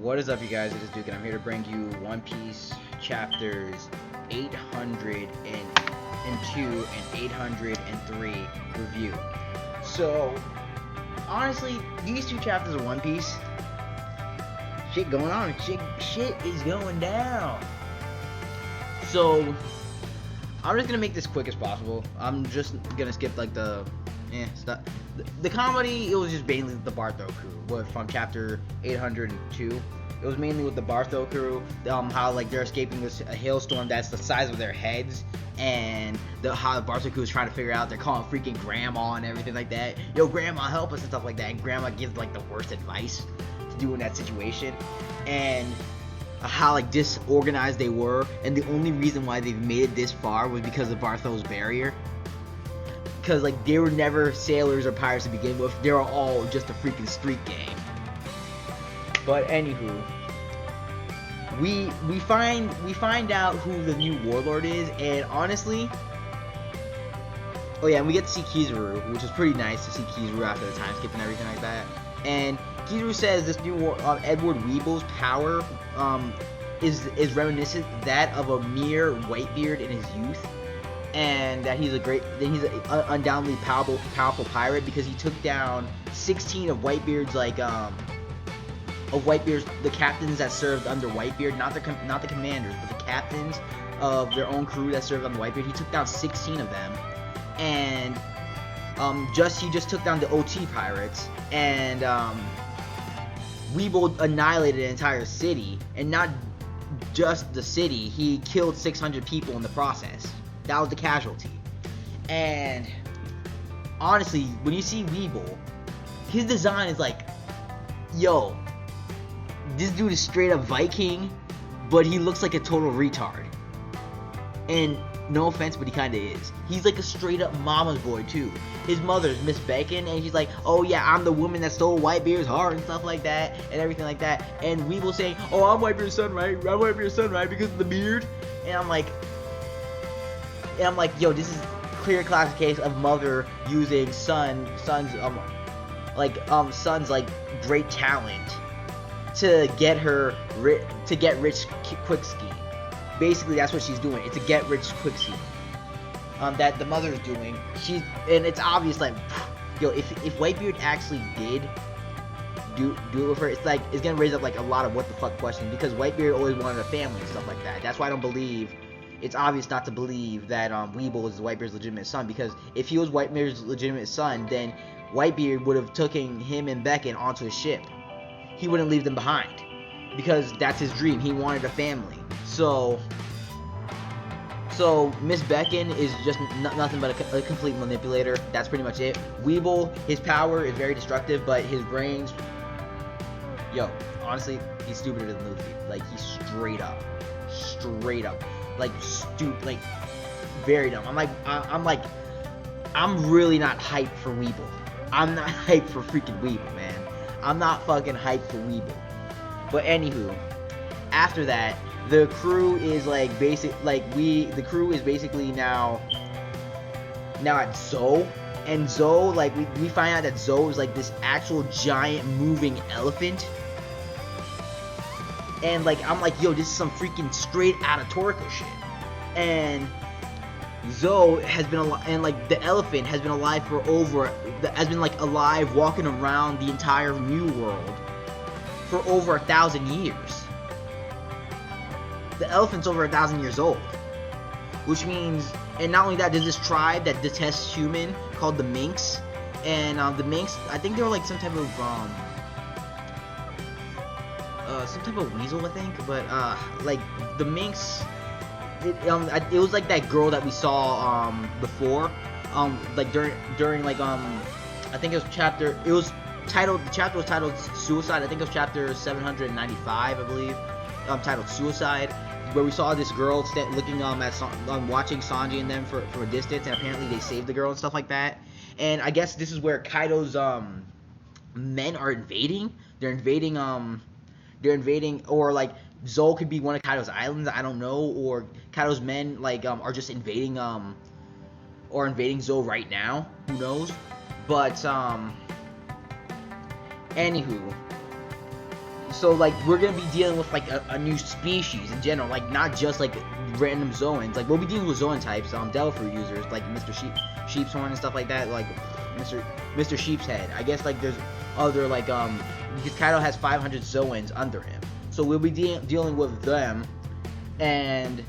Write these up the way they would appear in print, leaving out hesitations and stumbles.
What is up, you guys? It is Duke, and I'm here to bring you One Piece chapters 802 and 803 review. So, honestly, these two chapters of One Piece, shit going on. Shit is going down. So, I'm just gonna make this quick as possible. I'm just gonna skip like the stuff. The comedy, it was just mainly the Bartho crew, from chapter 802. It was mainly with the Bartho crew, how like they're escaping a hailstorm that's the size of their heads, and how the Bartho crew is trying to figure out. They're calling freaking grandma and everything like that. Yo, grandma, help us and stuff like that. And grandma gives like the worst advice to do in that situation, and how like disorganized they were, and the only reason why they've made it this far was because of Bartho's barrier. Because like they were never sailors or pirates to begin with, they were all just a freaking street gang. But anywho, we find out who the new warlord is, and honestly, oh yeah, and we get to see Kizaru, which is pretty nice to see Kizaru after the time skip and everything like that. And Kizaru says this new Edward Weeble's power is reminiscent that of a mere Whitebeard in his youth. And that he's an undoubtedly powerful pirate because he took down 16 of Whitebeard's the captains that served under Whitebeard, not the commanders, but the captains of their own crew that served under Whitebeard. He took down 16 of them, and he just took down the OT pirates, and Weeble annihilated an entire city, and not just the city. He killed 600 people in the process. That was the casualty. And honestly, when you see Weeble, his design is like, yo, this dude is straight up Viking, but he looks like a total retard. And no offense, but he kinda is. He's like a straight up mama's boy too. His mother's Miss Bacon, and she's like, oh yeah, I'm the woman that stole Whitebeard's heart and stuff like that, and everything like that. And Weeble saying, oh, I'm Whitebeard's son, right? I'm Whitebeard's son, right? Because of the beard. And I'm like, yo, this is clear classic case of mother using son's great talent to get rich quick scheme. Basically, that's what she's doing. It's a get rich quick scheme. That the mother is doing. And it's obvious, like, yo, if Whitebeard actually did do it with her, it's gonna raise up like a lot of what the fuck questions, because Whitebeard always wanted a family and stuff like that. That's why I don't believe. It's obvious not to believe that Weeble is Whitebeard's legitimate son, because if he was Whitebeard's legitimate son, then Whitebeard would have taken him and Beckon onto his ship. He wouldn't leave them behind, because that's his dream. He wanted a family. So Miss Beckon is just nothing but a complete manipulator. That's pretty much it. Weeble, his power is very destructive, but his brains, yo, honestly, he's stupider than Luffy. Like, he's straight up. Like, stupid, like, very dumb. I'm really not hyped for Weeble. I'm not hyped for freaking Weeble, man. I'm not fucking hyped for Weeble. But anywho, after that, the crew is the crew is basically now at ZOU, and ZOU, like, we find out that ZOU is like this actual giant moving elephant. And like, I'm like, yo, this is some freaking straight out of Toriko shit. And ZOU has been alive, and like the elephant has been alive alive, walking around the entire New World for over 1,000 years. The elephant's over 1,000 years old, which means, and not only that, there's this tribe that detests human called the Minks, and the Minks, I think they were like some type of weasel, I think, but like the Minks, it was like that girl that we saw before, like during like I think it was the chapter was titled Suicide. I think it was chapter 795, I believe, titled Suicide, where we saw this girl looking watching Sanji and them from a distance, and apparently they saved the girl and stuff like that. And I guess this is where Kaido's men are invading. They're invading, or like ZOU could be one of Kaido's islands, I don't know, or Kaido's men like are just invading ZOU right now, who knows. But anywho, so like we're gonna be dealing with like a new species in general, like not just like random Zoans. Like we'll be dealing with Zoan types, Devil Fruit users like Mr. Sheepshorn and stuff like that, like Mr. Sheep's Head. I guess like there's other like because Kaido has 500 Zoans under him, so we'll be dealing with them. And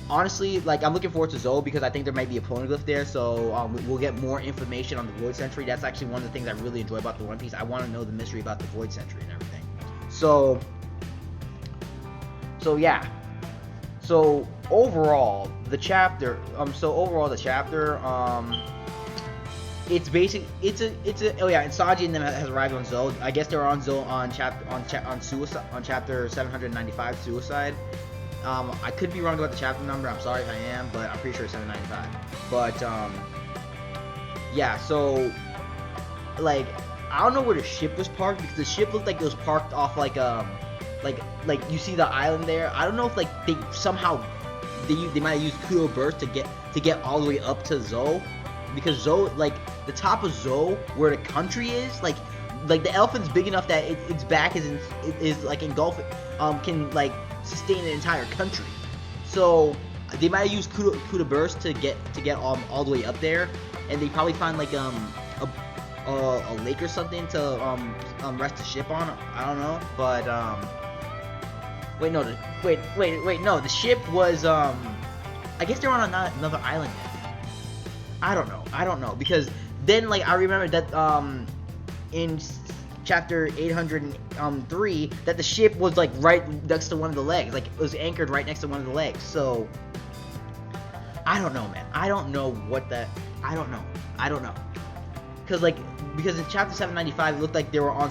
honestly, like I'm looking forward to ZOU because I think there might be a poneglyph there, so we'll get more information on the Void Sentry. That's actually one of the things I really enjoy about the One Piece. I want to know the mystery about the Void Sentry and everything. So yeah. So overall, the chapter. It's basic. It's a. Oh yeah, and Sanji and them has arrived on ZOU. I guess they're on ZOU on suicide on chapter 795, Suicide. I could be wrong about the chapter number. I'm sorry if I am, but I'm pretty sure it's 795. But yeah. So like I don't know where the ship was parked because the ship looked like it was parked off like you see the island there. I don't know if like they somehow they might have used Kudo Burst to get all the way up to ZOU, because ZOU, like the top of ZOU where the country is, like the elephant's big enough that its back is like engulfing, can like sustain an entire country. So they might have used Kudo Burst to get all the way up there, and they probably find like a lake or something to rest the ship on. I don't know, but wait, no, the ship was I guess they're on another island then. I don't know because then like I remember that in chapter 803 that the ship was like right next to one of the legs, like it was anchored right next to one of the legs. So I don't know, man. I don't know because in chapter 795 it looked like they were on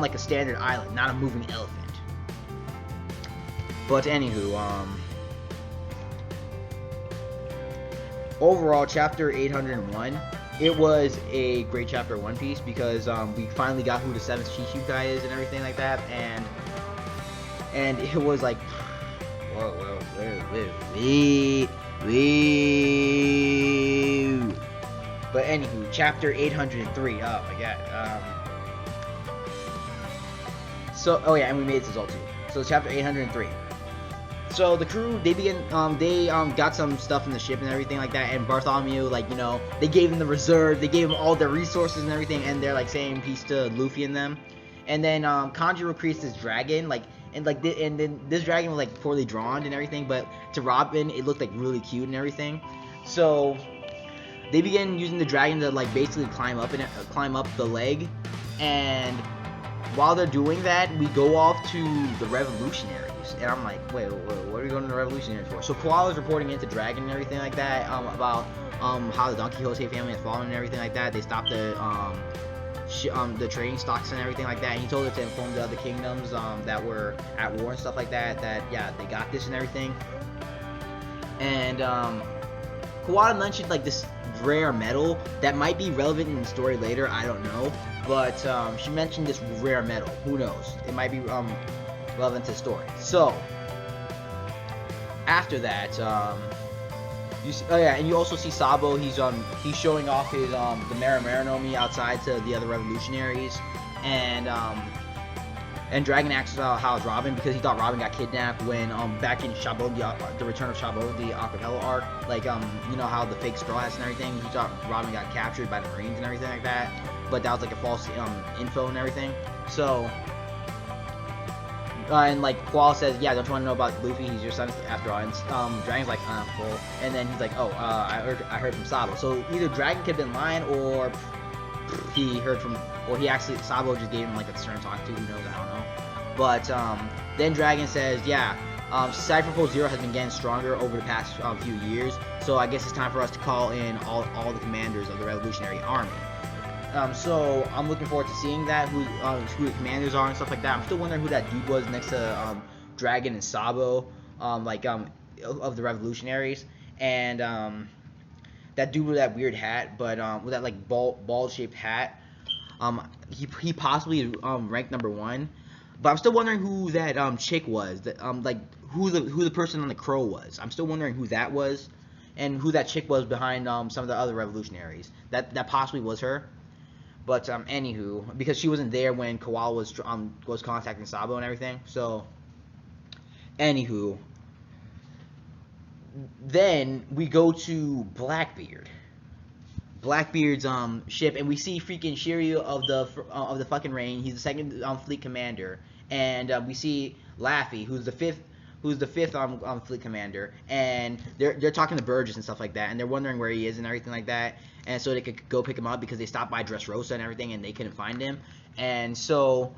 like a standard island, not a moving elephant. But anywho, overall, chapter 801, it was a great chapter of One Piece because we finally got who the 7th Shishu guy is and everything like that, and it was like, whoa. But anywho, chapter 803, oh my god. Oh yeah, and we made it to ZOU too. So chapter 803. So the crew, they got some stuff in the ship and everything like that, and Bartholomew, like, you know, they gave him the reserve, they gave him all their resources and everything, and they're like saying peace to Luffy and them. And then Kanjuro creates this dragon, and then this dragon was like poorly drawn and everything, but to Robin it looked like really cute and everything. So they begin using the dragon to like basically climb up the leg, and while they're doing that, we go off to the revolutionaries. And I'm like, wait, what are we going to the revolutionaries for? So Koala's reporting into Dragon and everything like that, about how the Don Quixote family has fallen and everything like that. They stopped the trading stocks and everything like that. And he told her to inform the other kingdoms that were at war and stuff like that. That yeah, they got this and everything. And Koala mentioned like this rare metal that might be relevant in the story later. I don't know, but she mentioned this rare metal. Who knows? It might be relevant to the story. So after that, you see, oh yeah, and you also see Sabo. He's showing off his the Maranomi outside to the other revolutionaries, and Dragon asks how it's Robin, because he thought Robin got kidnapped when back in Chabot, the Return of Chabot, the acapella arc, like you know how the fake Straw Hats and everything, he thought Robin got captured by the Marines and everything like that, but that was like a false info and everything. So and like Koala says, yeah, don't you want to know about Luffy? He's your son after all. And Dragon's like, well, and then he's like, oh, I heard from Sabo. So either Dragon could have been lying, or he heard from, or he actually, Sabo just gave him like a turn to talk to. Who knows? I don't know. But then Dragon says, yeah, Cypher Post Zero has been getting stronger over the past few years. So I guess it's time for us to call in all the commanders of the Revolutionary Army. So I'm looking forward to seeing that, who the commanders are and stuff like that. I'm still wondering who that dude was next to Dragon and Sabo, of the revolutionaries, and that dude with that weird hat, but with that like bald shaped hat. He possibly ranked number 1, but I'm still wondering who that chick was. That like who the person on the crow was. I'm still wondering who that was, and who that chick was behind some of the other revolutionaries. That possibly was her. But anywho, because she wasn't there when Koala was contacting Sabo and everything. So anywho, then we go to Blackbeard's ship, and we see freaking Shiryu of the fucking Rain. He's the second fleet commander, and we see Laffy, who's the fifth fleet commander, and they're talking to Burgess and stuff like that, and they're wondering where he is and everything like that, and so they could go pick him up because they stopped by Dressrosa and everything, and they couldn't find him, and so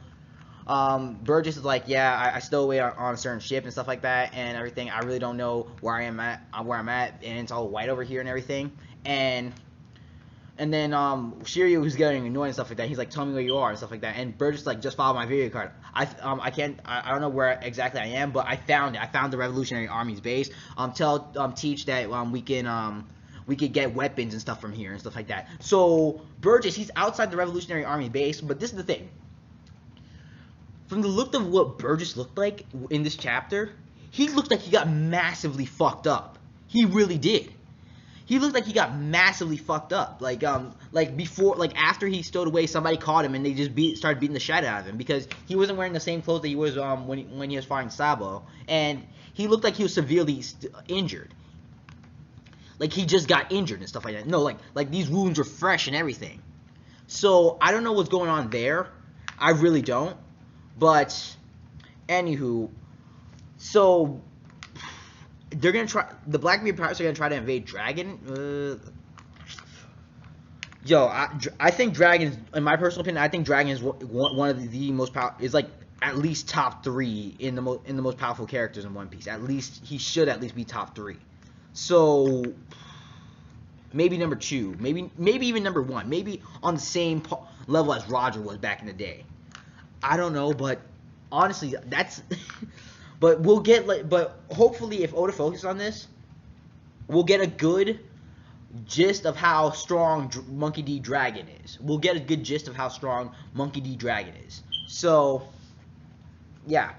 Burgess is like, yeah, I stowed away on a certain ship and stuff like that and everything. I really don't know where I'm at, and it's all white over here and everything, and then Shiryu, who's getting annoyed and stuff like that, he's like, tell me where you are and stuff like that. And Burgess like, just follow my video card. I don't know where exactly I am, but I found it. I found the Revolutionary Army's base. Tell Teach that we could get weapons and stuff from here and stuff like that. So Burgess, he's outside the Revolutionary Army base, but this is the thing. From the look of what Burgess looked like in this chapter, he looked like he got massively fucked up. He really did. He looked like he got massively fucked up. Like after he stowed away, somebody caught him and they just started beating the shit out of him because he wasn't wearing the same clothes that he was when he was fighting Sabo, and he looked like he was severely injured. Like he just got injured and stuff like that. No, like these wounds are fresh and everything. So I don't know what's going on there. I really don't. But anywho, so they're gonna try. The Blackbeard pirates are gonna try to invade Dragon. I think Dragon, in my personal opinion, I think Dragon is one of the most powerful. Is like at least top 3 in the most powerful characters in One Piece. At least he should at least be top 3. So maybe number 2, maybe even number 1, maybe on the same level as Roger was back in the day. I don't know, but honestly, that's. But we'll get but hopefully, if Oda focuses on this, we'll get a good gist of how strong Monkey D. Dragon is. We'll get a good gist of how strong Monkey D. Dragon is. So, yeah.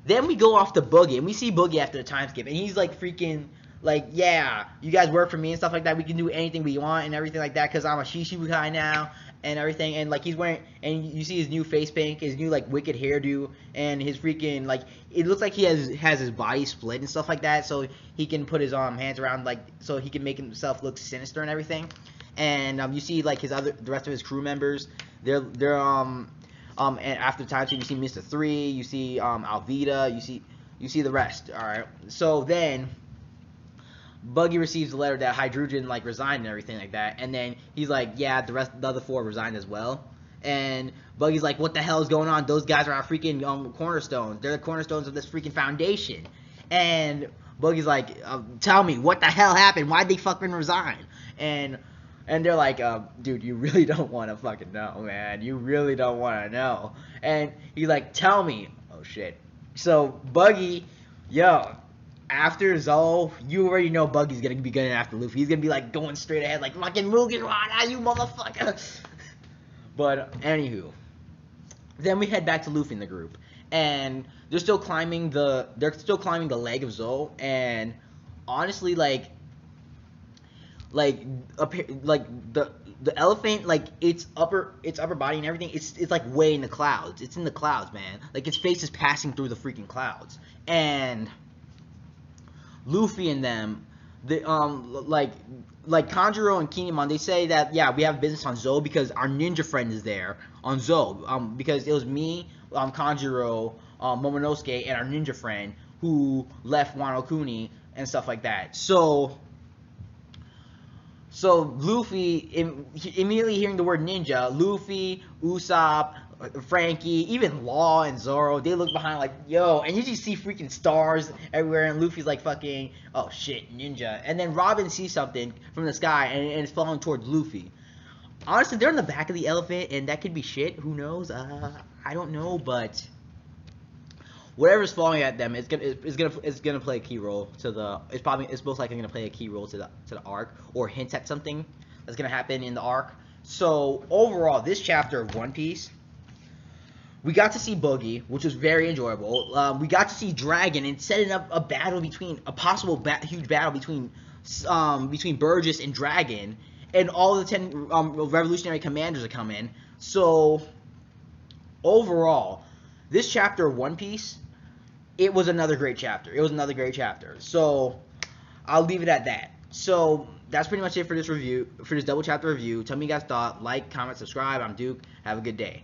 Then we go off to Boogie, and we see Boogie after the time skip, and he's like freaking. Like, yeah, you guys work for me and stuff like that. We can do anything we want and everything like that because I'm a Shishibukai now and everything. And, like, he's wearing, and you see his new face paint, his new, like, wicked hairdo, and his freaking, like, it looks like he has his body split and stuff like that so he can put his hands around, like, so he can make himself look sinister and everything. And you see, like, the rest of his crew members, they're and after the time skip, you see Mr. 3, you see Alvida, you see the rest, alright? So then Buggy receives a letter that Hydrogen like resigned and everything like that, and then he's like, yeah, the other 4 resigned as well. And Buggy's like, what the hell is going on? Those guys are our freaking cornerstones. They're the cornerstones of this freaking foundation. And Buggy's like, tell me, what the hell happened? Why'd they fucking resign? And they're like, dude, you really don't want to fucking know, man. You really don't want to know. And he's like, tell me. Oh shit. So Buggy, yo. After ZOU, you already know Buggy's gonna be going after Luffy. He's gonna be like going straight ahead, like fucking Mugiwara, you motherfucker. But anywho, then we head back to Luffy and the group, and they're still climbing the leg of ZOU, and honestly, like the elephant, like its upper body and everything, it's like way in the clouds. It's in the clouds, man. Like its face is passing through the freaking clouds, and Luffy and them, they, like Kanjuro and Kinemon, they say that, yeah, we have business on ZOU because our ninja friend is there on ZOU, because it was me, Kanjuro, Momonosuke, and our ninja friend who left Wano Kuni and stuff like that. So Luffy, immediately hearing the word ninja, Luffy, Usopp, Frankie, even Law and Zoro, they look behind like, yo, and you just see freaking stars everywhere, and Luffy's like fucking, oh shit, ninja. And then Robin sees something from the sky, and it's falling towards Luffy. Honestly, they're in the back of the elephant, and that could be shit, who knows, I don't know, but whatever's falling at them, it's gonna play a key role to the, it's most likely gonna play a key role to the arc, or hints at something that's gonna happen in the arc. So overall, this chapter of One Piece, we got to see Boogie, which was very enjoyable. We got to see Dragon and setting up a battle between, a possible huge battle between Burgess and Dragon. and all the 10 revolutionary commanders that come in. So overall, this chapter of One Piece, it was another great chapter. So I'll leave it at that. So that's pretty much it for this review, for this double chapter review. Tell me you guys thought. Like, comment, subscribe. I'm Duke. Have a good day.